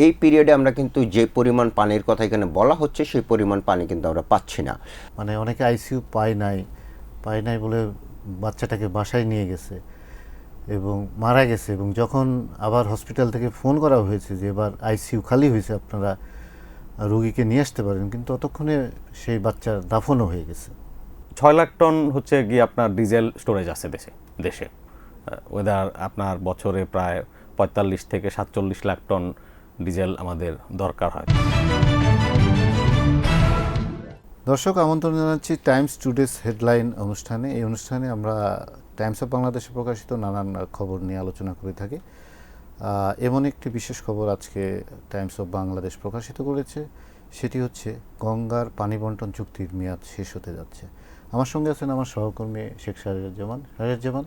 এই পিরিয়ডে আমরা কিন্তু যে পরিমাণ পানির কথা এখানে বলা হচ্ছে সেই পরিমাণ পানি কিন্তু আমরা পাচ্ছি না। মানে অনেকে আইসিইউ পায় নাই বলে বাচ্চাটাকে বাসায় নিয়ে গেছে এবং মারা গেছে, এবং যখন আবার হসপিটাল থেকে ফোন করা হয়েছে যে এবার আইসিইউ খালি হয়েছে, আপনারা রোগীকে নিয়ে আসতে পারেন, কিন্তু ততক্ষণে সেই বাচ্চার দাফনও হয়ে গেছে। 6 লাখ টন হচ্ছে গিয়ে আপনার ডিজেল স্টোরেজ আছে দেশে। ওয়েদার আপনার বছরে প্রায় 45 থেকে 47 লাখ টন ডিজেল আমাদের দরকার হয়। দর্শক, আমন্ত্রণ জানাচ্ছি টাইমস টুডেস হেডলাইন অনুষ্ঠানে। এই অনুষ্ঠানে আমরা টাইমস অফ বাংলাদেশে প্রকাশিত নানান খবর নিয়ে আলোচনা করে থাকি। এমন একটি বিশেষ খবর আজকে টাইমস অফ বাংলাদেশ প্রকাশিত করেছে, সেটি হচ্ছে গঙ্গার পানি বন্টন চুক্তির মেয়াদ শেষ হতে যাচ্ছে। আমার সঙ্গে আছেন আমার সহকর্মী শেখ শাহরিয়ার।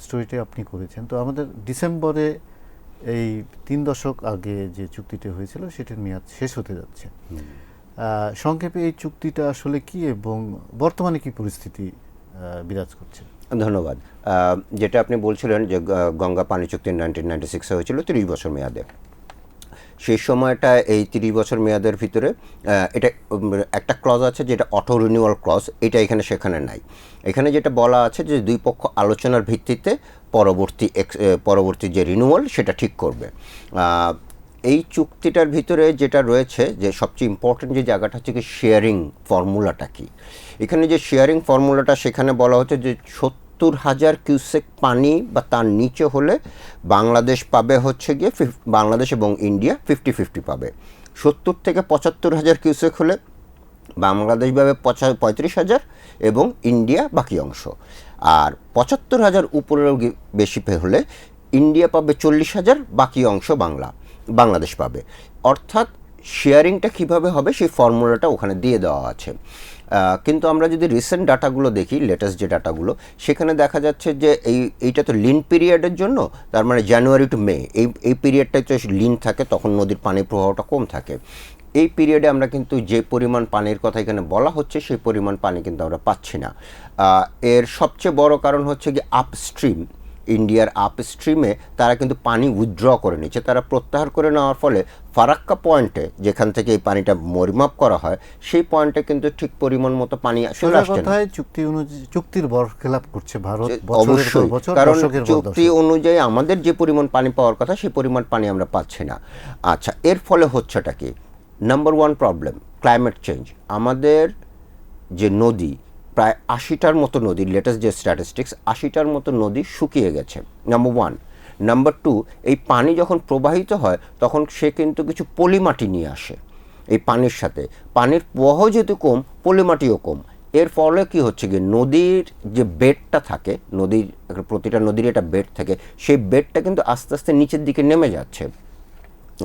স্টোরিটি আপনি করেছেন। তো আমাদের ডিসেম্বরে এই 3 দশক আগে যে চুক্তিটি হয়েছিল সেটির মেয়াদ শেষ হতে যাচ্ছে। সংক্ষেপে এই চুক্তিটা আসলে কি এবং বর্তমানে কি পরিস্থিতি বিরাজ করছে? ধন্যবাদ। যেটা আপনি বলছিলেন যে গঙ্গা পানি চুক্তি 1996 হয়েছিল 30 বছর মেয়াদে। সেই সময়টা এই 30 বছর মেয়াদের ভিতরে এটা একটা ক্লজ আছে যেটা অটো রিনিউয়াল ক্লজ, এটা এখানে সেখানে নাই। এখানে যেটা বলা আছে যে দুই পক্ষ আলোচনার ভিত্তিতে পরবর্তী যে রিনিউয়াল সেটা ঠিক করবে। এই চুক্তিটার ভিতরে যেটা রয়েছে যে সবচেয়ে ইম্পর্টেন্ট যে জায়গাটা হচ্ছে কি শেয়ারিং ফর্মুলাটা কি। এখানে যে শেয়ারিং ফর্মুলাটা সেখানে বলা হচ্ছে যে 70,000 কিউসেক পানি বা তার নিচে হলে বাংলাদেশ পাবে হচ্ছে গিয়ে বাংলাদেশ এবং ইন্ডিয়া 50-50 পাবে। 70 থেকে 75,000 কিউসেক হলে বাংলাদেশ পাবে 35,000 এবং ইন্ডিয়া বাকি অংশ। আর 75,000 উপরেও বেশি হলে ইন্ডিয়া পাবে 40,000, বাকি অংশ বাংলাদেশ পাবে। অর্থাৎ শেয়ারিংটা কিভাবে হবে সেই ফর্মুলাটা ওখানে দিয়ে দেওয়া আছে। কিন্তু আমরা যদি রিসেন্ট ডাটাগুলো দেখি, লেটেস্ট যে ডাটাগুলো, সেখানে দেখা যাচ্ছে যে এইটা তো লিন পিরিয়ডের জন্য, তার মানে জানুয়ারি টু মে এই পিরিয়ডটাই তো লিন থাকে, তখন নদীর পানির প্রবাহটা কম থাকে। এই পিরিয়ডে আমরা কিন্তু যে পরিমাণ পানির কথা এখানে বলা হচ্ছে সেই পরিমাণ পানি কিন্তু আমরা পাচ্ছি না। এর সবচেয়ে বড় কারণ হচ্ছে কি আপস্ট্রিম, ইন্ডিয়ার আপস্ট্রিমে তারা কিন্তু পানি উইথড্র করে নিচ্ছে। তারা প্রত্যাহার করে নেওয়ার ফলে ফারাক্কা পয়েন্টে, যেখান থেকে এই পানিটা পরিমাপ করা হয়, সেই পয়েন্টে কিন্তু ঠিক পরিমাণ মতো পানি চলে আসছে না। চুক্তির বরখেলাপ করছে ভারত, অবশ্যই, কারণ চুক্তি অনুযায়ী আমাদের যে পরিমাণ পানি পাওয়ার কথা সেই পরিমাণ পানি আমরা পাচ্ছি না। আচ্ছা, এর ফলে হচ্ছেটা কি? Number 1 problem climate change. আমাদের যে নদী, প্রায় 80টার মতো নদী, লেটেস্ট যে স্ট্যাটিস্টিক্স, 80টার মতো নদী শুকিয়ে গেছে, নাম্বার 1। নাম্বার 2, এই পানি যখন প্রবাহিত হয় তখন সে কিন্তু কিছু পলিমাটি নিয়ে আসে এই পানির সাথে। পানির প্রবাহ যেহেতু কম, পলিমাটিও কম। এর ফলে কি হচ্ছে কি, নদীর যে বেডটা থাকে, প্রতিটা নদীর একটা বেড থাকে, সেই বেডটা কিন্তু আস্তে আস্তে নিচের দিকে নেমে যাচ্ছে।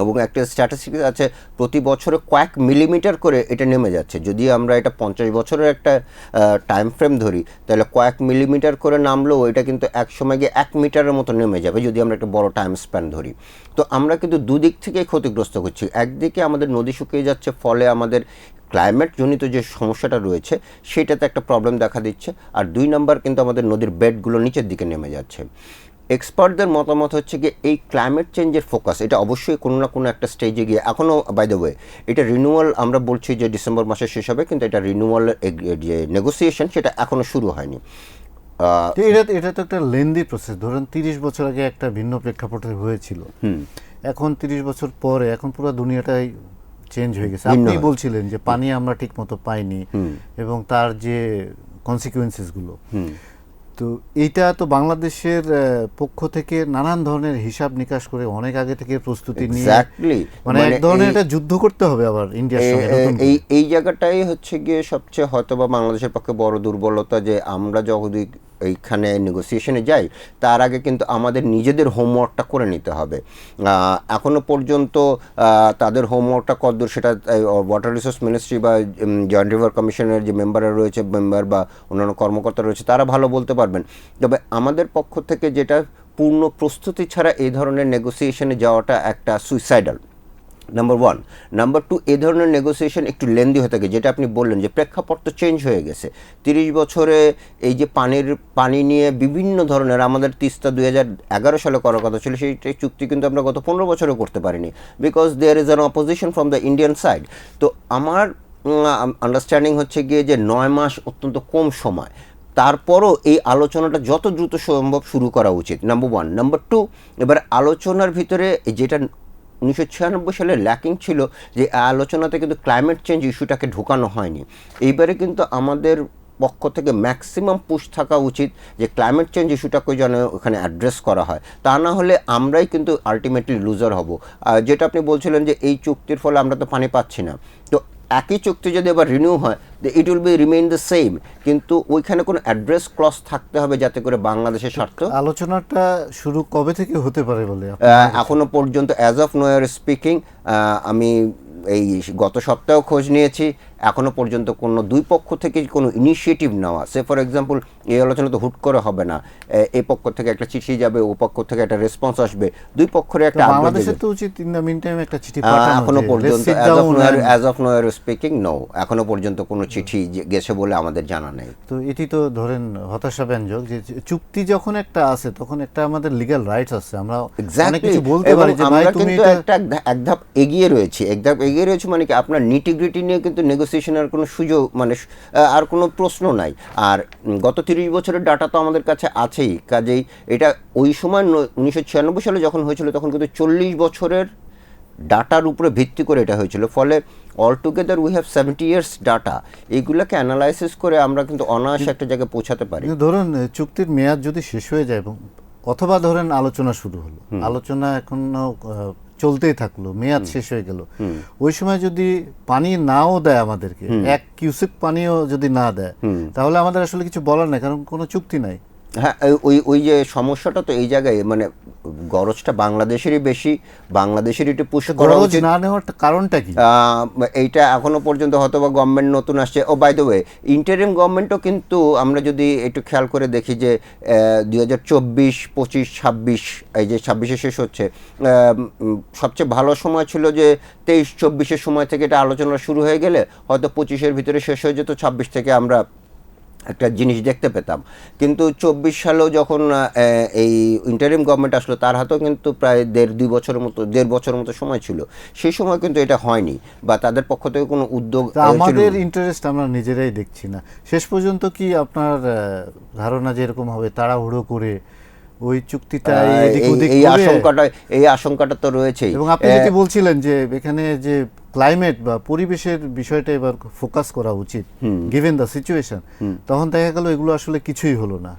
এবং একটা স্ট্যাটিস্টিক্স আছে প্রতি বছরে কয়েক মিলিমিটার করে এটা নেমে যাচ্ছে। যদি আমরা এটা 50 বছরের একটা টাইম ফ্রেম ধরি, তাহলে কয়েক মিলিমিটার করে নামলেও এটা কিন্তু এক সময় গিয়ে 1 মিটারের মতো নেমে যাবে, যদি আমরা একটা বড় টাইম স্প্যান ধরি। তো আমরা কিন্তু দুদিক থেকেই ক্ষতিগ্রস্ত হচ্ছি। একদিকে আমাদের নদী শুকিয়ে যাচ্ছে, ফলে আমাদের ক্লাইমেট জনিত যে সমস্যাটা রয়েছে সেটাতে একটা প্রবলেম দেখা দিচ্ছে। আর 2 নম্বর কিন্তু আমাদের নদীর বেডগুলো নিচের দিকে নেমে যাচ্ছে। এক্সপার্টদের মতামত হচ্ছে কি এই ক্লাইমেট চেঞ্জের ফোকাস এটা অবশ্যই কোনো না কোনো একটা স্টেজে গিয়ে, এখনও বাই দ্য ওয়ে এটা রিনিউয়াল, আমরা বলছি যে ডিসেম্বর মাসে শেষ হবে, কিন্তু এটা রিনিউয়ালের যে নেগোসিয়েশন সেটা এখনও শুরু হয়নি। এটা তো একটা লেন্দি প্রসেস। ধরেন 30 বছর আগে একটা ভিন্ন প্রেক্ষাপটে হয়েছিল, এখন 30 বছর পরে এখন পুরো দুনিয়াটাই চেঞ্জ হয়ে গেছে। আপনি বলছিলেন যে পানি আমরা ঠিক মতো পাইনি এবং তার যে কনসিকুয়েন্সেস গুলো, তো এইটা তো বাংলাদেশের পক্ষ থেকে নানান ধরনের হিসাব নিকাশ করে অনেক আগে থেকে প্রস্তুতি নিয়ে, মানে এক ধরনের একটা যুদ্ধ করতে হবে আবার ইন্ডিয়ার সঙ্গে। এই জায়গাটাই হচ্ছে গিয়ে সবচেয়ে হয়তো বা বাংলাদেশের পক্ষে বড় দুর্বলতা, যে আমরা যদি এইখানে নেগোসিয়েশনে যাই তার আগে কিন্তু আমাদের নিজেদের হোমওয়ার্কটা করে নিতে হবে। এখনও পর্যন্ত তাদের হোমওয়ার্কটা কতদূর সেটা ওয়াটার রিসোর্স মিনিস্ট্রি বা জয়েন্ট রিভার কমিশনের যে মেম্বার বা অন্যান্য কর্মকর্তা রয়েছে তারা ভালো বলতে পারবেন। তবে আমাদের পক্ষ থেকে যেটা, পূর্ণ প্রস্তুতি ছাড়া এই ধরনের নেগোসিয়েশনে যাওয়াটা একটা suicidal. Number one. Number two, এ ধরনের নেগোসিয়েশন একটু লেন্দি হয়ে থাকে, যেটা আপনি বললেন যে প্রেক্ষাপট তো চেঞ্জ হয়ে গেছে। 30 বছরে এই যে পানি নিয়ে বিভিন্ন ধরনের, আমাদের তিস্তা 2011 সালে করার কথা ছিল, সেই চুক্তি কিন্তু আমরা গত 15 বছরে করতে পারিনি, because there is an opposition from the Indian side. তো আমার আন্ডারস্ট্যান্ডিং হচ্ছে গিয়ে যে 9 মাস অত্যন্ত কম সময়, তারপরও এই আলোচনাটা যত দ্রুত সম্ভব শুরু করা উচিত, নাম্বার ওয়ান। নাম্বার টু, এবার আলোচনার ভিতরে যেটা 1996 সালে ল্যাকিং ছিল, যে আলোচনাতে কিন্তু ক্লাইমেট চেঞ্জ ইস্যুটাকে ঢোকানো হয়নি। এইবারে কিন্তু আমাদের পক্ষ থেকে ম্যাক্সিমাম পুশ থাকা উচিত যে ক্লাইমেট চেঞ্জ ইস্যুটাকে যেন ওখানে অ্যাড্রেস করা হয়, তা না হলে আমরাই কিন্তু আলটিমেটলি লুজার হব। যেটা আপনি বলছিলেন যে এই চুক্তির ফলে আমরা তো পানি পাচ্ছি না, তো একই চুক্তি যদি এবার রিনিউ হয়, it will be remain the same, কিন্তু ওইখানে কোনো অ্যাড্রেস ক্লজ থাকতে হবে যাতে করে বাংলাদেশের স্বার্থ। আলোচনাটা শুরু কবে থেকে হতে পারে বলে এখনো পর্যন্ত অ্যাজ অফ নোয়ার স্পিকিং, আমি এই গত সপ্তাহেও খোঁজ নিয়েছি, এখনো পর্যন্ত কোনো দুই পক্ষ থেকে কোনো ইনিশিয়েটিভ নেওয়া, সে ফর এক্সাম্পল এই আলোচনা তো হুট করে হবে না, এই পক্ষ থেকে একটা চিঠি যাবে, ও পক্ষ থেকে একটা রেসপন্স আসবে, দুই পক্ষের একটা বাংলাদেশের তো উচিত ইন দ্য মিন টাইম একটা চিঠি পাঠানো। এখনো পর্যন্ত অ্যাজ অফ নোয়ার স্পিকিং নো, এখনো পর্যন্ত কোনো চিঠি গেছে বলে আমাদের জানা নেই। তো এটি তো ধরেন হতাশাব্যঞ্জক যে চুক্তি যখন একটা আছে তখন একটা আমাদের লিগ্যাল রাইটস আছে, আমরা অনেক কিছু বলতে পারি যে ভাই তুমি একটা এক ধাপ এগিয়ে রয়েছে, মানে কি আপনার নিটিগ্রিটি নিয়ে কিন্তু নেগোসিয়েশনের কোনো সুযোগ মানে আর কোনো প্রশ্ন নাই। আর গত 30 বছরের ডাটা তো আমাদের কাছে আছেই, কাজেই এটা ওই সময় 1996 সালে যখন হয়েছিল তখন কিন্তু 40 বছরের ডাটার উপরে ভিত্তি করে এটা হয়েছিল, ফলে all together we have 70 years data, এইগুলোকে অ্যানালাইসিস করে আমরা কিন্তু অনায়াসে একটা জায়গায় পৌঁছাতে পারি। ধরুন চুক্তির মেয়াদ যদি শেষ হয়ে যায় এবং অথবা ধরেন আলোচনা শুরু হলো, আলোচনা এখনো চলতেই থাকলো, মেয়াদ শেষ হয়ে গেল, ওই সময় যদি পানি নাও দেয় আমাদেরকে, 1 কিউসেক পানিও যদি না দেয়, তাহলে আমাদের আসলে কিছু বলার নাই, কারণ কোনো চুক্তি নাই। হ্যাঁ, ওই যে সমস্যাটা তো এই জায়গায়, মানে গরজটা বাংলাদেশেরই বেশি, বাংলাদেশের একটু পুশ করা উচিত। না নেওয়ার কারণটা কি? এইটা এখনো পর্যন্ত হয়তো বা গভর্নমেন্ট নতুন আসছে। ও বাই দ্য ওয়ে, ইন্টারিম গভর্নমেন্টও কিন্তু আমরা যদি একটু খেয়াল করে দেখি যে 2024, 25, 26, এই যে 26-এ শেষ হচ্ছে, সবচেয়ে ভালো সময় ছিল যে 23-24-এর সময় থেকে এটা আলোচনা শুরু হয়ে গেলে হয়তো 25-এর ভিতরে শেষ হয়ে যেত, 26 থেকে আমরা একটা জিনিস দেখতে পেতাম। কিন্তু 24 সালেও যখন এই ইন্টারিম গভর্নমেন্ট আসলো, তার হাতেও কিন্তু প্রায় 1.5 বছরের মতো সময় ছিল, সেই সময় কিন্তু এটা হয়নি বা তাদের পক্ষ থেকে কোনো উদ্যোগ। আমাদের ইন্টারেস্ট আমরা নিজেরাই দেখছি না শেষ পর্যন্ত। কি আপনার ধারণা যে এরকম হবে তাড়াহুড়ো করে ওই চুক্তিটা এই আশঙ্কাটা তো রয়েছেই। এবং আপনি যেটি বলছিলেন যে এখানে যে ক্লাইমেট বা পরিবেশের বিষয়টা এবার ফোকাস করা উচিত গিভেন দ্য সিচুয়েশন, তখন দেখা গেল এগুলো আসলে কিছুই হলো না।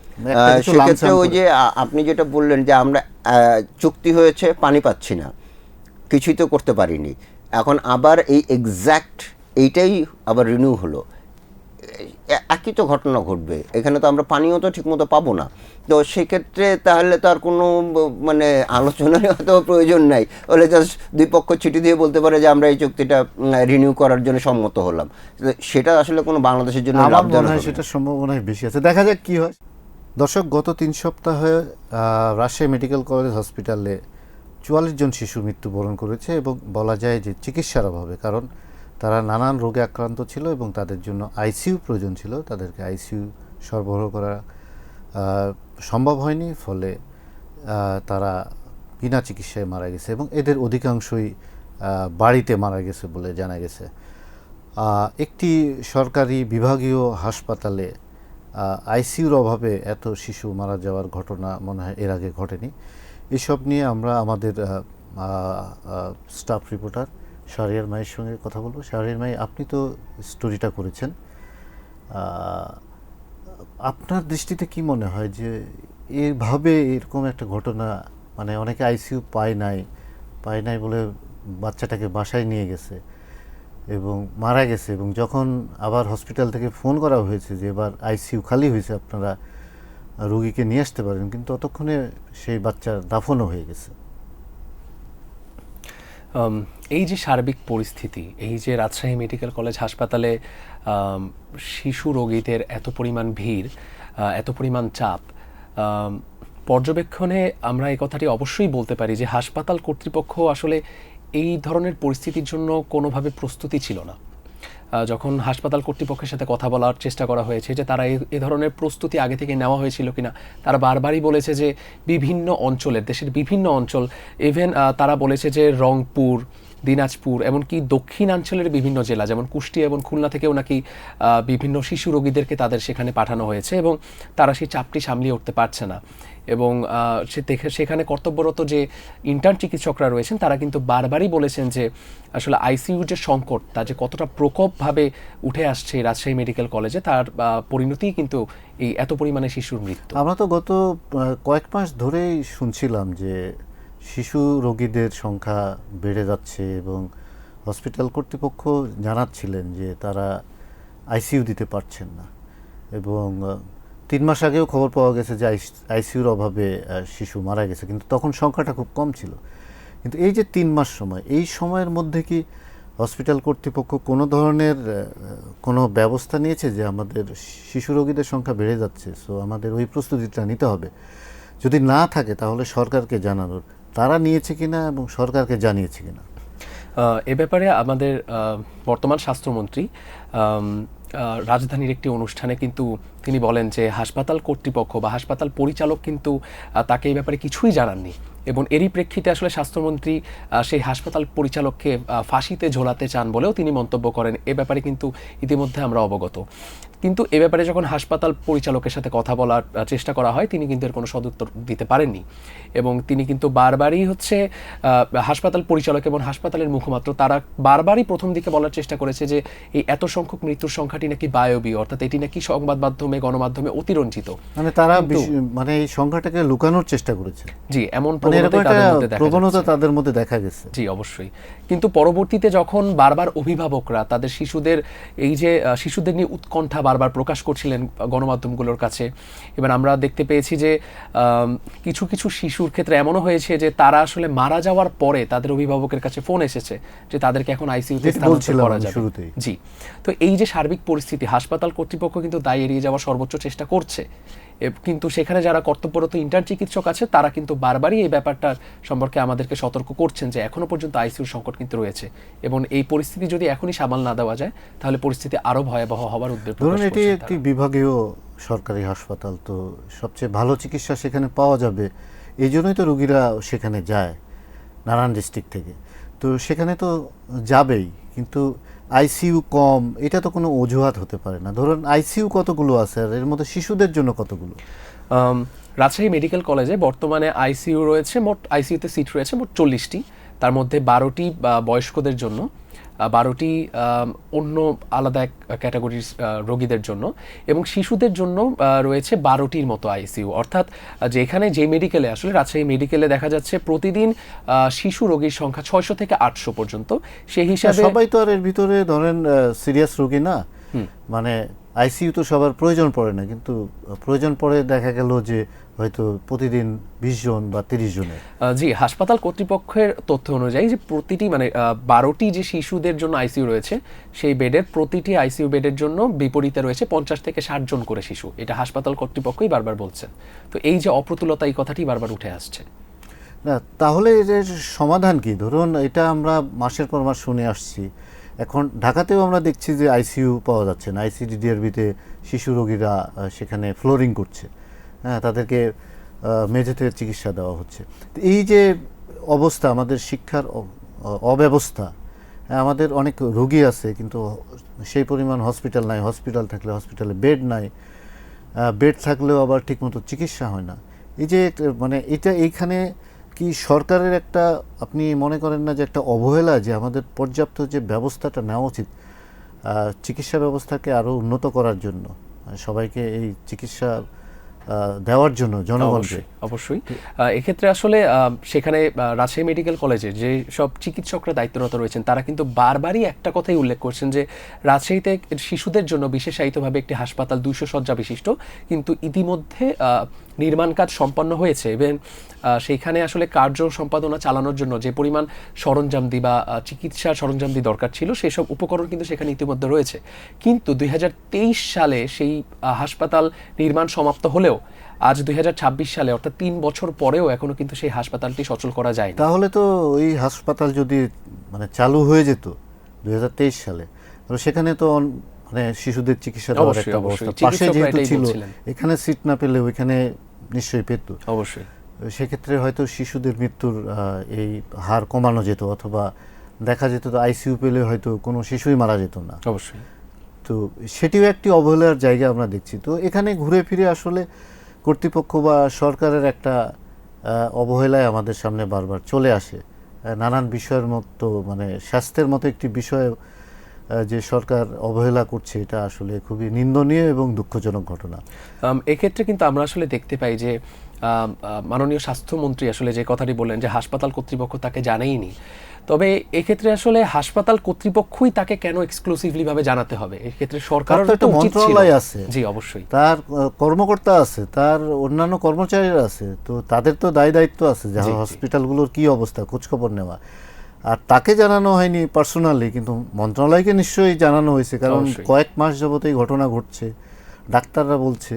সেক্ষেত্রে ওই যে আপনি যেটা বললেন যে আমরা চুক্তি হয়েছে, পানি পাচ্ছি না, কিছুই তো করতে পারিনি, এখন আবার এই এক্স্যাক্ট এইটাই আবার রিনিউ হলো, একই তো ঘটনা ঘটবে, এখানে তো আমরা পানিও তো ঠিকমতো পাবো না। তো সেক্ষেত্রে তাহলে তো আর কোনো মানে আলোচনার হয়তো প্রয়োজন নাই, বলে জাস্ট দুই পক্ষ চিঠি দিয়ে বলতে পারে যে আমরা এই চুক্তিটা রিনিউ করার জন্য সম্মত হলাম, সেটা আসলে কোনো বাংলাদেশের জন্য লাভজনক হবে, সেটা সম্ভাবনাই বেশি আছে। দেখা যাক কি হয়। দর্শক, গত 3 সপ্তাহে রাজশাহী মেডিকেল কলেজ হসপিটালে 44 জন শিশু মৃত্যুবরণ করেছে এবং বলা যায় যে চিকিৎসার অভাবে, কারণ তারা নানান রোগে আক্রান্ত ছিল এবং তাদের জন্য আইসিইউ প্রয়োজন ছিল, তাদেরকে আইসিইউ সরবরাহ করা সম্ভব হয়নি, ফলে তারা বিনা চিকিৎসায় মারা গেছে এবং এদের অধিকাংশই বাড়িতে মারা গেছে বলে জানা গেছে। একটি সরকারি বিভাগীয় হাসপাতালে আইসিইউর অভাবে এত শিশু মারা যাওয়ার ঘটনা মনে হয় এর আগে ঘটেনি। এসব নিয়ে আমরা আমাদের স্টাফ রিপোর্টার শাহরিয়ার মায়ের সঙ্গে কথা বলবো। শাহরিয়ার মাই, আপনি তো স্টোরিটা করেছেন, আপনার দৃষ্টিতে কি মনে হয় যে এভাবে এরকম একটা ঘটনা, মানে অনেকে আইসিইউ পায় নাই বলে বাচ্চাটাকে বাসায় নিয়ে গেছে এবং মারা গেছে, এবং যখন আবার হসপিটাল থেকে ফোন করা হয়েছে যে এবার আইসিইউ খালি হয়েছে, আপনারা রোগীকে নিয়ে আসতে পারেন, কিন্তু ততক্ষণে সেই বাচ্চার দাফনও হয়ে গেছে। এই যে সার্বিক পরিস্থিতি, এই যে রাজশাহী মেডিকেল কলেজ হাসপাতালে শিশু রোগীদের এত পরিমাণ ভিড়, এত পরিমাণ চাপ, পর্যবেক্ষণে আমরা এই কথাটি অবশ্যই বলতে পারি যে হাসপাতাল কর্তৃপক্ষ আসলে এই ধরনের পরিস্থিতির জন্য কোনোভাবে প্রস্তুতি ছিল না। যখন হাসপাতাল কর্তৃপক্ষের সাথে কথা বলার চেষ্টা করা হয়েছে যে তারা এ ধরনের প্রস্তুতি আগে থেকে নেওয়া হয়েছিল কিনা, তারা বারবারই বলেছে যে বিভিন্ন অঞ্চলের, দেশের বিভিন্ন অঞ্চল, ইভেন তারা বলেছে যে রংপুর, দিনাজপুর, এমনকি দক্ষিণাঞ্চলের বিভিন্ন জেলা যেমন কুষ্টিয়া এবং খুলনা থেকেও নাকি বিভিন্ন শিশু রোগীদেরকে তাদের সেখানে পাঠানো হয়েছে এবং তারা সেই চাপটি সামলিয়ে উঠতে পারছে না। এবং সেখানে কর্তব্যরত যে ইন্টার্ন চিকিৎসকরা রয়েছেন তারা কিন্তু বারবারই বলেছেন যে আসলে আইসিইউ যে সংকট, তা যে কতটা প্রকোপভাবে উঠে আসছে রাজশাহী মেডিকেল কলেজে, তার পরিণতিই কিন্তু এই এত পরিমাণে শিশুর মৃত্যু। আমরা তো গত কয়েক মাস ধরেই শুনছিলাম যে শিশু রোগীদের সংখ্যা বেড়ে যাচ্ছে এবং হসপিটাল কর্তৃপক্ষ জানাচ্ছিলেন যে তারা আইসিইউ দিতে পারছেন না, এবং 3 মাস আগেও খবর পাওয়া গেছে যে আইসিইউর অভাবে শিশু মারা গেছে, কিন্তু তখন সংখ্যাটা খুব কম ছিল। কিন্তু এই যে 3 মাস সময়, এই সময়ের মধ্যে কি হসপিটাল কর্তৃপক্ষ কোনো ধরনের কোনো ব্যবস্থা নিয়েছে যে আমাদের শিশু রোগীদের সংখ্যা বেড়ে যাচ্ছে, সো আমাদের ওই প্রস্তুতিটা নিতে হবে? যদি না থাকে তাহলে সরকারকে জানানোর তারা নিয়েছে কিনা এবং সরকারকে জানিয়েছে কিনা? এ ব্যাপারে আমাদের বর্তমান স্বাস্থ্যমন্ত্রী রাজধানীর একটি অনুষ্ঠানে কিন্তু তিনি বলেন যে হাসপাতাল কর্তৃপক্ষ বা হাসপাতাল পরিচালক কিন্তু তাকে এই ব্যাপারে কিছুই জানাননি, এবং এরই প্রেক্ষিতে আসলে স্বাস্থ্যমন্ত্রী সেই হাসপাতাল পরিচালককে ফাঁসিতে ঝোলাতে চান বলেও তিনি মন্তব্য করেন। এ ব্যাপারে কিন্তু ইতিমধ্যে আমরা অবগত, কিন্তু এ ব্যাপারে যখন হাসপাতাল পরিচালকের সাথে কথা বলার চেষ্টা করা হয় তিনি কিন্তু এর কোনো সদুত্তর দিতে পারেননি, এবং তিনি কিন্তু বারবারই হাসপাতাল পরিচালক এবং হাসপাতালের মুখপাত্র তারা বারবারই প্রথম দিকে বলার চেষ্টা করেছে যে এই এত সংখ্যক মৃত্যুর সংখ্যাটি নাকি বায়বীয়, অর্থাৎ এটি নাকি সংবাদ মাধ্যমে, গণমাধ্যমে অতিরঞ্জিত, মানে তারা মানে এই সংখ্যাটাকে লুকানোর চেষ্টা করেছে। জি, এমন প্রবণতা তাদের মধ্যে দেখা গেছে। জি, অবশ্যই। কিন্তু পরবর্তীতে যখন বারবার অভিভাবকরা তাদের শিশুদের নিয়ে উৎকণ্ঠা বারবার প্রকাশ করছিলেন গণমাধ্যমগুলোর কাছে, এবার আমরা দেখতে পেয়েছি যে কিছু কিছু শিশুর ক্ষেত্রে এমনও হয়েছে যে তারা আসলে মারা যাওয়ার পরে তাদের অভিভাবকের কাছে ফোন এসেছে যে তাদেরকে এখন আইসিইউতে স্থানান্তর করা যাবে। জি, তো এই যে সার্বিক পরিস্থিতি, হাসপাতাল কর্তৃপক্ষ কিন্তু দায় এড়িয়ে যাওয়ার সর্বোচ্চ চেষ্টা করছে, কিন্তু সেখানে যারা কর্তব্যরত ইন্টার্ন চিকিৎসক আছে তারা কিন্তু বারবারই এই ব্যাপারটা সম্পর্কে আমাদেরকে সতর্ক করছেন যে এখনো পর্যন্ত আইসিইউর সংকট কিন্তু রয়েছে, এবং এই পরিস্থিতি যদি এখনই সামাল না দেওয়া যায় তাহলে পরিস্থিতি আরো ভয়াবহ হওয়ার উদ্বেগ প্রকাশ করছেন। এটি একটি বিভাগীয় সরকারি হাসপাতাল, তো সবচেয়ে ভালো চিকিৎসা সেখানে পাওয়া যাবে, এই জন্যই তো রোগীরা সেখানে যায় নানান ডিস্ট্রিক্ট থেকে, তো সেখানে তো যাবেই, কিন্তু আইসিইউ কম এটা তো কোনো অজুহাত হতে পারে না। ধরুন আইসিইউ কতগুলো আছে আর এর মধ্যে শিশুদের জন্য কতগুলো? রাজশাহী মেডিকেল কলেজে বর্তমানে আইসিইউ রয়েছে, মোট আইসিইউতে সিট রয়েছে মোট 40টি, তার মধ্যে 12টি বয়স্কদের জন্য, 12টি অন্য আলাদা ক্যাটাগরির রোগীদের জন্য, এবং শিশুদের জন্য রয়েছে 12টির মতো আইসিইউ। অর্থাৎ যেখানে যে মেডিকেলে আসলে রাজশাহী মেডিকেলে দেখা যাচ্ছে প্রতিদিন শিশু রোগীর সংখ্যা 600 থেকে 800 পর্যন্ত, সেই হিসাবে সবাই তো আর এর ভিতরে ধরেন সিরিয়াস রোগী না, মানে আইসিইউ তো সবার প্রয়োজন পড়ে না, কিন্তু প্রয়োজন পড়ে দেখা গেল যে হয়তো প্রতিদিন 20 জন বা 30 জনের। জি, হাসপাতাল কর্তৃপক্ষের তথ্য অনুযায়ী যে প্রতিটি 12টি যে শিশুদের জন্য আইসিইউ রয়েছে সেই বেডের প্রতিটি আইসিইউ বেডের জন্য বিপরীতে রয়েছে 50 থেকে 60 জন করে শিশু। এটা হাসপাতাল কর্তৃপক্ষই বারবার বলছেন। তো এই যে অপ্রতুলতা, এই কথাটি বারবার উঠে আসছে। না, তাহলে এর সমাধান কি? ধরুন এটা আমরা মাসের পর মাস শুনে আসছি, এখন ঢাকাতেও আমরা দেখছি যে আইসিইউ পাওয়া যাচ্ছে না, আইসিডিডিআরবিতে শিশু রোগীরা সেখানে ফ্লোরিং করছে, হ্যাঁ, তাদেরকে মেঝেতে চিকিৎসা দেওয়া হচ্ছে। তো এই যে অবস্থা, আমাদের শিক্ষার অব্যবস্থা, আমাদের অনেক রোগী আছে কিন্তু সেই পরিমাণ হসপিটাল নাই, হসপিটাল থাকলে হসপিটালে বেড নাই, বেড থাকলেও আবার ঠিকমতো চিকিৎসা হয় না। এই যে মানে এইখানে কি সরকারের একটা, আপনি মনে করেন না যে একটা অবহেলা, যে আমাদের পর্যাপ্ত যে ব্যবস্থাটা নেওয়া উচিত চিকিৎসা ব্যবস্থাকে আরও উন্নত করার জন্য, সবাইকে এই চিকিৎসা দেওয়ার জন্য জনগণকে? অবশ্যই এক্ষেত্রে আসলে সেখানে রাজশাহী মেডিকেল কলেজে যে সব চিকিৎসকরা দায়িত্বরত রয়েছেন তারা কিন্তু বারবারই একটা কথাই উল্লেখ করছেন যে রাজশাহীতে শিশুদের জন্য বিশেষায়িতভাবে একটি হাসপাতাল 200 শয্যা বিশিষ্ট, কিন্তু ইতিমধ্যে নির্মাণ কাজ সম্পন্ন হয়েছে এবং সেইখানে আসলে কার্য সম্পাদনা চালানোর জন্য যে পরিমাণ সরঞ্জামদি বা চিকিৎসার সরঞ্জামদি দরকার ছিল সেই সব উপকরণ কিন্তু সেখানে ইতিমধ্যে রয়েছে। কিন্তু 2023 সালে সেই হাসপাতাল নির্মাণ সমাপ্ত হলেও আজ 2026 সালে অর্থাৎ 3 বছর পরেও এখনো কিন্তু সেই হাসপাতালটি সচল করা যায়নি। তাহলে তো ওই হাসপাতাল যদি মানে চালু হয়ে যেত 2023 সালে, তাহলে সেখানে তো মানে শিশুদের চিকিৎসা দেওয়ার অবশ্যই, একটা অবশ্যই। ব্যবস্থা পাশে চিকিৎসকরা যেহেতু এটাই ছিল, বলছিলেন। এখানে সিট না পেলে ওইখানে নিশ্চয়ই পেত। অবশ্যই সেক্ষেত্রে হয়তো শিশুদের মৃত্যুর এই হার কমানো যেত, অথবা দেখা যেত তো আইসিইউ পেলে হয়তো কোনো শিশুই মারা যেত না। অবশ্যই। তো সেটিও একটি অবহেলার জায়গা আমরা দেখছি। তো এখানে ঘুরে ফিরে আসলে কর্তৃপক্ষ বা সরকারের একটা অবহেলায় আমাদের সামনে বারবার চলে আসে। নানান বিষয়ের মতো মানে স্বাস্থ্যের মতো একটি বিষয়ে যে সরকার অবহেলা করছে, এটা আসলে খুবই নিন্দনীয় এবং দুঃখজনক ঘটনা। এক্ষেত্রে কিন্তু আমরা আসলে দেখতে পাই যে মাননীয় স্বাস্থ্যমন্ত্রী আসলে যে কথাটি বললেন যে হাসপাতাল কর্তৃপক্ষ তাকে জানায়নি, তবে এক্ষেত্রে আসলে হাসপাতাল কর্তৃপক্ষই তাকে কেন এক্সক্লুসিভলি ভাবে জানাতে হবে? এক্ষেত্রে সরকারের তার তো একটা উচিত ছিল। মন্ত্রণালয় আছে, জি অবশ্যই, তার কর্মকর্তা আছে, তার অন্যান্য কর্মচারীরা আছে, তো তাদের তো দায়িত্ব আছে যে জি, জি। হসপিটালগুলোর কি অবস্থা খোঁজখবর নেওয়া। আর তাকে জানানো হয়নি পার্সোনালি, কিন্তু মন্ত্রণালয়কে নিশ্চয়ই জানানো হয়েছে, কারণ অবশ্যই। কয়েক মাস যাবত এই ঘটনা ঘটছে, ডাক্তাররা বলছে,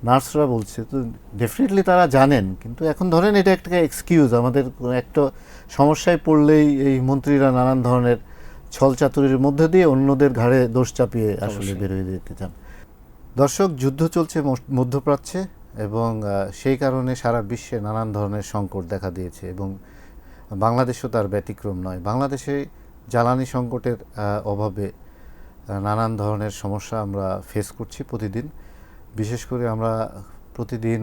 নার্সরা বলছে, তো ডেফিনেটলি তারা জানেন। কিন্তু এখন ধরেন এটা একটা এক্সকিউজ, আমাদের একটা সমস্যায় পড়লেই এই মন্ত্রীরা নানান ধরনের ছলচাতুরির মধ্যে দিয়ে অন্যদের ঘাড়ে দোষ চাপিয়ে আসলে বেরোয় দিতে চান। দর্শক, যুদ্ধ চলছে মধ্যপ্রাচ্যে, এবং সেই কারণে সারা বিশ্বে নানান ধরনের সংকট দেখা দিয়েছে, এবং বাংলাদেশও তার ব্যতিক্রম নয়। বাংলাদেশে জ্বালানি সংকটের অভাবে নানান ধরনের সমস্যা আমরা ফেস করছি প্রতিদিন। বিশেষ করে আমরা প্রতিদিন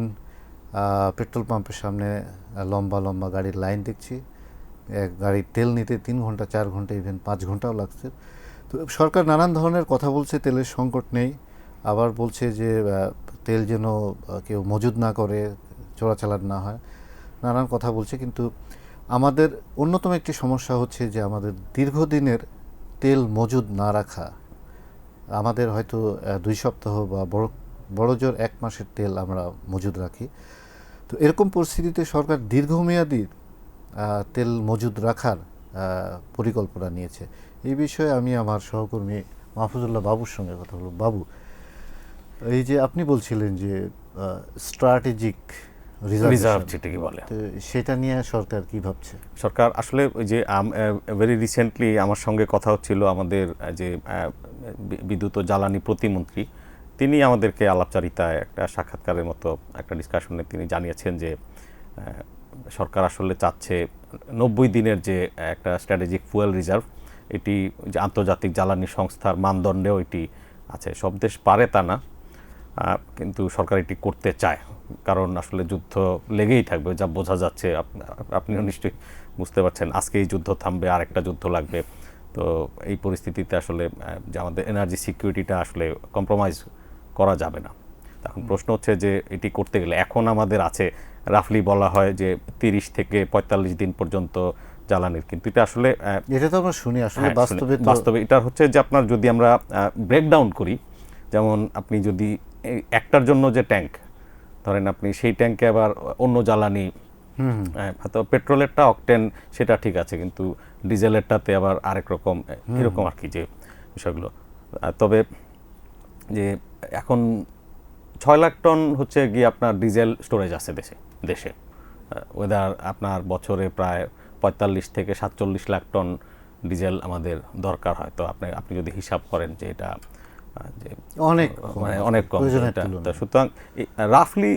পেট্রোল পাম্পের সামনে লম্বা লম্বা গাড়ির লাইন দেখছি। এক গাড়ির তেল নিতে 3 ঘন্টা 4 ঘন্টা ইভেন 5 ঘন্টাও লাগছে। তো সরকার নানান ধরনের কথা বলছে, তেলের সংকট নেই, আবার বলছে যে তেল যেন কেউ মজুদ না করে, চোরাচালান না হয়, নানান কথা বলছে। কিন্তু আমাদের অন্যতম একটি সমস্যা হচ্ছে যে আমাদের দীর্ঘদিনের তেল মজুদ না রাখা। আমাদের হয়তো 2 সপ্তাহ বা বড় জোর 1 মাসের তেল আমরা মজুদ রাখি। তো এরকম পরিস্থিতিতে সরকার দীর্ঘমেয়াদী তেল মজুদ রাখার পরিকল্পনা নিয়েছে। এই বিষয়ে আমি আমার সহকর্মী মাহফুজুল্লাহ বাবুর সঙ্গে কথা বলব। বাবু, এই যে আপনি বলছিলেন যে স্ট্র্যাটেজিক রিজার্ভ যেটাকে বলে, তো সেটা নিয়ে সরকার কি ভাবছে? সরকার আসলে ওই যে ভেরি রিসেন্টলি আমার সঙ্গে কথা হচ্ছিল আমাদের যে বিদ্যুৎ ও জ্বালানি প্রতিমন্ত্রী, তিনি আমাদেরকে আলাপচারিতায় একটা সাক্ষাৎকারের মতো একটা ডিসকাশনে তিনি জানিয়েছেন যে সরকার আসলে চাচ্ছে 90 দিনের যে একটা স্ট্র্যাটেজিক ফুয়েল রিজার্ভ, এটি যে আন্তর্জাতিক জ্বালানি সংস্থার মানদণ্ডেও এটি আছে। সব দেশ পারে তা না, কিন্তু সরকার এটি করতে চায়, কারণ আসলে যুদ্ধ লেগেই থাকবে, যা বোঝা যাচ্ছে। আপনিও নিশ্চয়ই বুঝতে পারছেন, আজকে এই যুদ্ধ থামবে, আরেকটা যুদ্ধ লাগবে। তো এই পরিস্থিতিতে আসলে যে আমাদের এনার্জি সিকিউরিটিটা আসলে কম্প্রোমাইজ করা যাবে না। এখন প্রশ্ন হচ্ছে যে এটি করতে গেলে এখন আমাদের আছে রাফলি বলা হয় যে 30 থেকে 45 দিন পর্যন্ত জ্বালানির, কিন্তু এটা আসলে এটা তো আমরা শুনি, আসলে বাস্তবে এটা হচ্ছে যে আপনার যদি আমরা ব্রেকডাউন করি, যেমন আপনি যদি একটার জন্য যে ট্যাঙ্ক ধরেন, আপনি সেই ট্যাঙ্কে আবার অন্য জ্বালানি, হয়তো পেট্রোলেরটা অকটেন সেটা ঠিক আছে, কিন্তু ডিজেলেরটাতে আবার আরেক রকম, এরকম আর কি যে বিষয়গুলো। তবে যে এখন 6 লাখ টন হচ্ছে গিয়ে আপনার ডিজেল স্টোরেজ আছে দেশে। ওয়েদার আপনার বছরে প্রায় 45 থেকে 47 লাখ টন ডিজেল আমাদের দরকার হয়। তো আপনি যদি হিসাব করেন যে এটা যে অনেক কম, সুতরাং রাফলি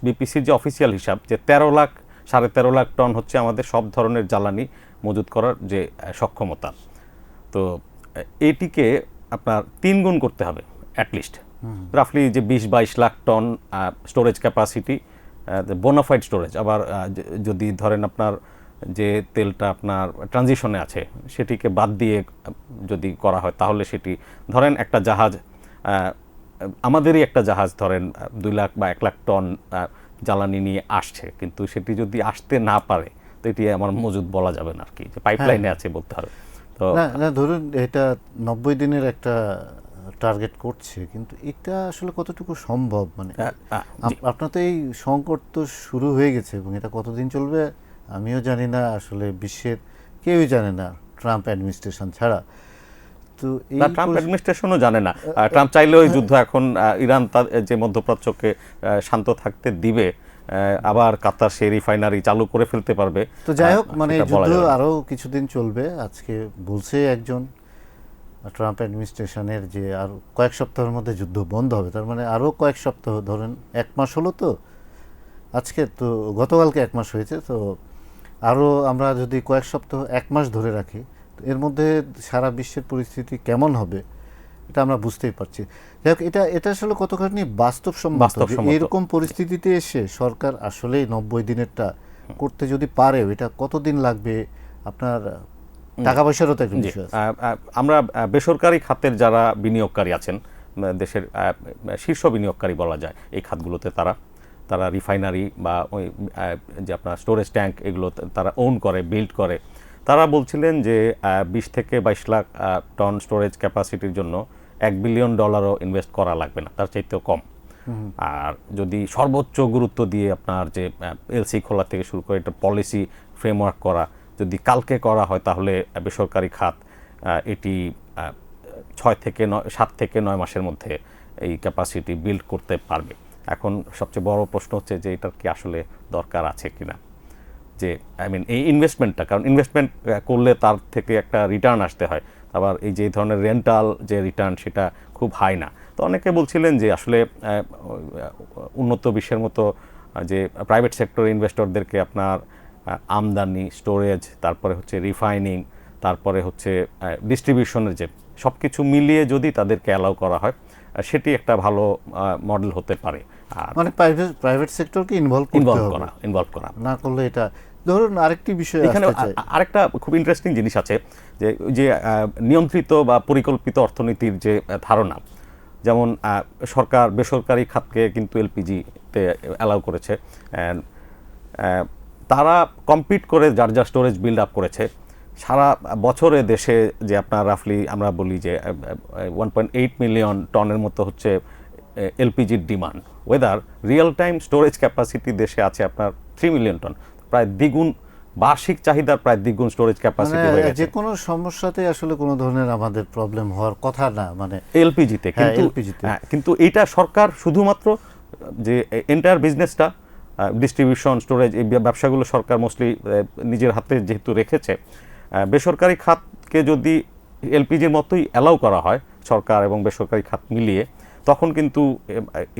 বিপিসির যে অফিসিয়াল হিসাব যে 13 লাখ টন হচ্ছে আমাদের সব ধরনের জ্বালানি মজুত করার যে সক্ষমতা। তো এইটিকে আপনার 3 গুণ করতে হবে অ্যাটলিস্ট, রাফলি যে 20-22 lakh ton storage capacity, bona fide storage. আবার যদি ধরেন আপনার যে তেলটা আপনার ট্রানজিশনে আছে সেটিকে বাদ দিয়ে যদি করা হয়, তাহলে সেটি ধরেন একটা জাহাজ, আমাদেরই একটা জাহাজ ধরেন 2 লাখ বা 1 লাখ টন জ্বালানি নিয়ে আসছে, কিন্তু সেটি যদি আসতে না পারে তো এটি আমার মজুদ বলা যাবে না আর কি, যে পাইপলাইনে আছে বলতে হবে। তো না ধরুন এটা 90 দিনের একটা টার্গেট করছে, কিন্তু এটা আসলে কতটুকু সম্ভব? মানে জি। আপনার তো এই সংকট তো শুরু হয়ে গেছে এবং এটা কতদিন চলবে আমিও জানি না, আসলে বিশ্বের কেউই জানে না ট্রাম্প অ্যাডমিনিস্ট্রেশন ছাড়া। তো এই না, ট্রাম্প অ্যাডমিনিস্ট্রেশনও জানে না। ট্রাম্প চাইলেও এই যুদ্ধ এখন ইরান তার যে মধ্যপ্রাচ্যকে শান্ত থাকতে দিবে, আবার কাতার সেই রিফাইনারি চালু করে ফেলতে পারবে। তো যাই হোক, মানে এই সেটা বলা যুদ্ধ যাবে না। আরও কিছুদিন চলবে। আজকে বলছে একজন ট্রাম্প অ্যাডমিনিস্ট্রেশনের যে আর কয়েক সপ্তাহের মধ্যে যুদ্ধ বন্ধ হবে, তার মানে আরও কয়েক সপ্তাহ, ধরেন 1 মাস হলো তো, আজকে তো গতকালকে 1 মাস হয়েছে, তো আরও আমরা যদি কয়েক সপ্তাহ 1 মাস ধরে রাখি, তো এর মধ্যে সারা বিশ্বের পরিস্থিতি কেমন হবে এটা আমরা বুঝতেই পারছি। যাই হোক, এটা আসলে কতখানি বাস্তবসম্মত যে বাস্তবসম্মত। এরকম পরিস্থিতিতে এসে সরকার আসলেই 90 দিনেরটা করতে যদি পারে, এটা কতদিন লাগবে? আপনার টাকা পয়সারও তো একটা জি, বিষয় আছে। আমরা বেসরকারি খাতের যারা বিনিয়োগকারী আছেন, দেশের শীর্ষ বিনিয়োগকারী বলা যায় এই খাতগুলোতে, তারা রিফাইনারি বা ওই যে আপনার স্টোরেজ ট্যাঙ্ক এগুলো তারা ওন করে, বিল্ড করে। তারা বলছিলেন যে 20 থেকে 22 লাখ টন স্টোরেজ ক্যাপাসিটির জন্য $1 বিলিয়ন ইনভেস্ট করা লাগবে না, তার চাইতেও কম। আর যদি সর্বোচ্চ গুরুত্ব দিয়ে আপনার যে এলসি খোলা থেকে শুরু করে একটা পলিসি ফ্রেমওয়ার্ক করা যদি কালকে করা হয়, তাহলে বেসরকারি খাত এটি 7 থেকে 9 মাসের মধ্যে এই ক্যাপাসিটি বিল্ড করতে পারবে। এখন সবচেয়ে বড় প্রশ্ন হচ্ছে যে এটার কি আসলে দরকার আছে কিনা, যে এই ইনভেস্টমেন্টটা, কারণ ইনভেস্টমেন্ট করলে তার থেকে একটা রিটার্ন আসতে হয়, আবার এই যে ধরনের রেন্টাল যে রিটার্ন সেটা খুব হাই না। তো অনেকে বলছিলেন যে আসলে উন্নত বিশ্বের মতো যে প্রাইভেট সেক্টর ইনভেস্টরদেরকে আপনার আমদানি, স্টোরেজ, তারপরে হচ্ছে রিফাইনিং, তারপরে হচ্ছে ডিস্ট্রিবিউশনের যে সব কিছু মিলিয়ে যদি তাদেরকে অ্যালাউ করা হয়, সেটি একটা ভালো মডেল হতে পারে। আর মানে প্রাইভেট সেক্টরকে ইনভলভ করা না করলে এটা, ধরুন আরেকটি বিষয় এখানে আসতে চাই। আরেকটা খুব ইন্টারেস্টিং জিনিস আছে, যে যে নিয়ন্ত্রিত বা পরিকল্পিত অর্থনীতির যে ধারণা, যেমন সরকার বেসরকারি খাতকে কিন্তু এলপিজিতে অ্যালাউ করেছে, তারা কম্পিট করে যার যা স্টোরেজ বিল্ড আপ করেছে সারা বছরে দেশে, যে আপনার রাফলি আমরা বলি যে 1.8 মিলিয়ন টনের মতো হচ্ছে এলপিজির demand, whether real time storage capacity দেশে আছে আপনার 3 মিলিয়ন টন, প্রায় দ্বিগুণ, বার্ষিক চাহিদার প্রায় দ্বিগুণ স্টোরেজ ক্যাপাসিটি হয়ে গেছে। যে কোনো সমস্যাতে আসলে কোনো ধরনের আমাদের প্রবলেম হওয়ার কথা না, মানে এলপিজিতে এলপিজিতে। কিন্তু এটা সরকার শুধুমাত্র যে এন্টায়ার বিজনেসটা, ডিস্ট্রিবিউশন, স্টোরেজ, এই ব্যবসাগুলো সরকার মোস্টলি নিজের হাতে যেহেতু রেখেছে, বেসরকারি খাতকে যদি এলপিজির মতোই অ্যালাউ করা হয় সরকার এবং বেসরকারি খাত মিলিয়ে, তখন কিন্তু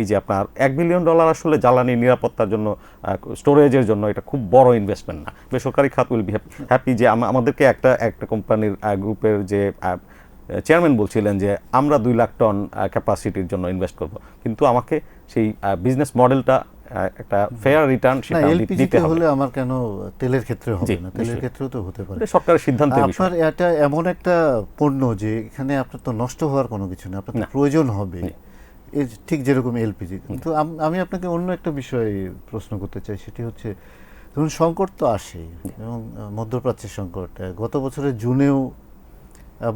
এই যে আপনার $1 বিলিয়ন আসলে জ্বালানি নিরাপত্তার জন্য, স্টোরেজের জন্য এটা খুব বড় ইনভেস্টমেন্ট না। বেসরকারি খাত উইল বি হ্যাপি যে আমাদেরকে একটা কোম্পানির গ্রুপের যে চেয়ারম্যান বলছিলেন যে আমরা 2 লাখ টন ক্যাপাসিটির জন্য ইনভেস্ট করব, কিন্তু আমাকে সেই বিজনেস মডেলটা একটা ফেয়ার রিটার্ন সেটা দিতে হবে। হলে আমার কেন তেলের ক্ষেত্রে হবে না? তেলের ক্ষেত্রেও তো হতে পারে। সরকারের সিদ্ধান্তের বিষয়। আপনার এটা এমন একটা পণ্য যে এখানে আপনার তো নষ্ট হওয়ার কোনো কিছু নেই, আপনার তো প্রয়োজন হবে, ঠিক যেরকম এলপিজি। কিন্তু আমি আপনাকে অন্য একটা বিষয়ে প্রশ্ন করতে চাই, সেটি হচ্ছে ধরুন সংকট তো আসেই, এবং মধ্যপ্রাচ্যের সংকট, গত বছরের জুনেও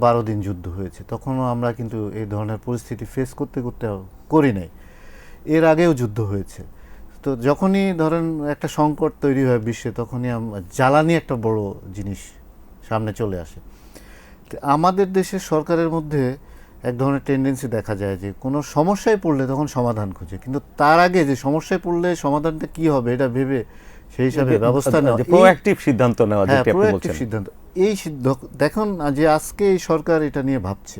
12 দিন যুদ্ধ হয়েছে, তখনও আমরা কিন্তু এই ধরনের পরিস্থিতি ফেস করতে করি নাই। এর আগেও যুদ্ধ হয়েছে। তো যখনই ধরেন একটা সংকট তৈরি হয় বিশ্বে, তখনই জ্বালানি একটা বড় জিনিস সামনে চলে আসে। আমাদের দেশের সরকারের মধ্যে এক ধরনের টেন্ডেন্সি দেখা যায় যে কোনো সমস্যায় পড়লে তখন সমাধান খুঁজে, কিন্তু তার আগে যে সমস্যায় পড়লে সমাধানটা কি হবে এটা ভেবে সেই হিসাবে ব্যবস্থা নেওয়া, প্রোঅ্যাক্টিভ সিদ্ধান্ত নেওয়া, যেটা আপনি বলছেন। সিদ্ধান্ত, দেখুন যে আজকে এই সরকার এটা নিয়ে ভাবছে,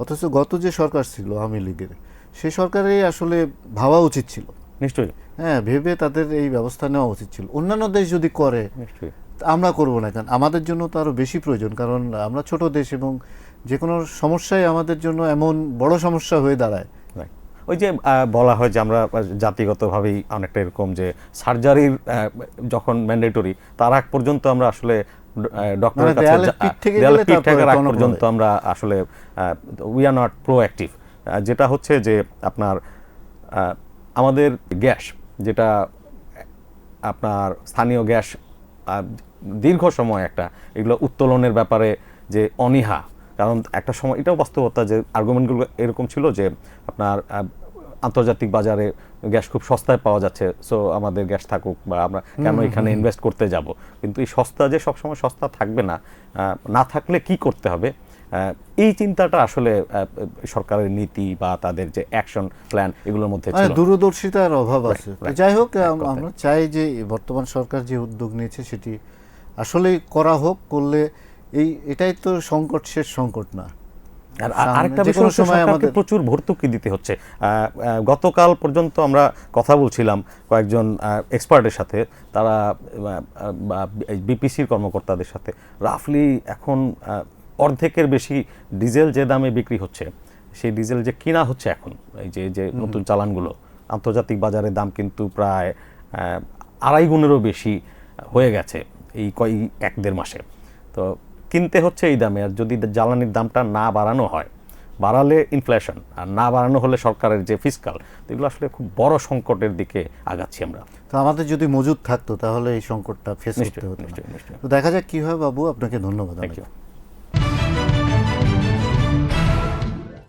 অথচ গত যে সরকার ছিল আওয়ামী লীগের, সেই সরকারেই আসলে ভাবা উচিত ছিল। নিশ্চয়ই। হ্যাঁ, ভেবে তাদের এই ব্যবস্থা নেওয়া উচিত ছিল। অন্যান্য দেশ যদি করে, নিশ্চয়ই আমরা করব না কেন? আমাদের জন্য তো আরো বেশি প্রয়োজন, কারণ আমরা ছোট দেশ এবং যে কোনো সমস্যাই আমাদের জন্য এমন বড় সমস্যা হয়ে দাঁড়ায়। ওই যে বলা হয় যে আমরা জাতিগতভাবেই অনেকটা এরকম, যে সার্জারির যখন ম্যান্ডেটরি, তার আগ পর্যন্ত আমরা আসলে ডক্টরের কাছে আগ পর্যন্ত আমরা আসলে উই আর নট প্রোঅ্যাক্টিভ। যেটা হচ্ছে যে আপনার আমাদের গ্যাস, যেটা আপনার স্থানীয় গ্যাস দীর্ঘ সময় একটা এগুলো উত্তোলনের ব্যাপারে যে অনীহা, কারণ একটা সময় এটাও বাস্তবতা যে আর্গুমেন্টগুলো এরকম ছিল যে আপনার আন্তর্জাতিক বাজারে গ্যাস খুব সস্তায় পাওয়া যাচ্ছে, সো আমাদের গ্যাস থাকুক বা আমরা কেন এখানে ইনভেস্ট করতে যাব। কিন্তু এই সস্তা যে সবসময় সস্তা থাকবে না, না থাকলে কি করতে হবে, এই চিন্তাটা আসলে সরকারের নীতি বা তাদের যে অ্যাকশন প্ল্যান এগুলোর মধ্যে ছিল। দূরদর্শিতার অভাব আছে। তো যাই হোক, আমরা চাই যে বর্তমান সরকার যে উদ্যোগ নিয়েছে সেটি আসলেই করা হোক, করলে এটাই তো সংকট শেষ সংকট না। আর আরেকটা বিষয় হচ্ছে সরকারকে প্রচুর ভর্তুকি দিতে হচ্ছে। গতকাল পর্যন্ত আমরা কথা বলছিলাম কয়েকজন এক্সপার্টের সাথে, তারা বিপিসির কর্মকর্তাদের সাথে, রাফলি এখন অর্ধেকের বেশি ডিজেল যে দামে বিক্রি হচ্ছে, সেই ডিজেল যে কিনা হচ্ছে এখন এই যে নতুন চালানগুলো, আন্তর্জাতিক বাজারের দাম কিন্তু প্রায় 2.5 গুণেরও বেশি হয়ে গেছে এই এক দেড় মাসে। তো কিনতে হচ্ছে এই দামে, আর যদি জ্বালানির দামটা না বাড়ানো হয়, বাড়ালে ইনফ্লেশন, আর না বাড়ানো হলে সরকারের যে ফিসকাল, এগুলো আসলে খুব বড় সংকটের দিকে আগাচ্ছি আমরা। তো আমাদের যদি মজুদ থাকতো তাহলে এই সংকটটা ফেস করতে হতো না। তো দেখা যাক কি হয় বাবু, আপনাকে ধন্যবাদ। Thank you.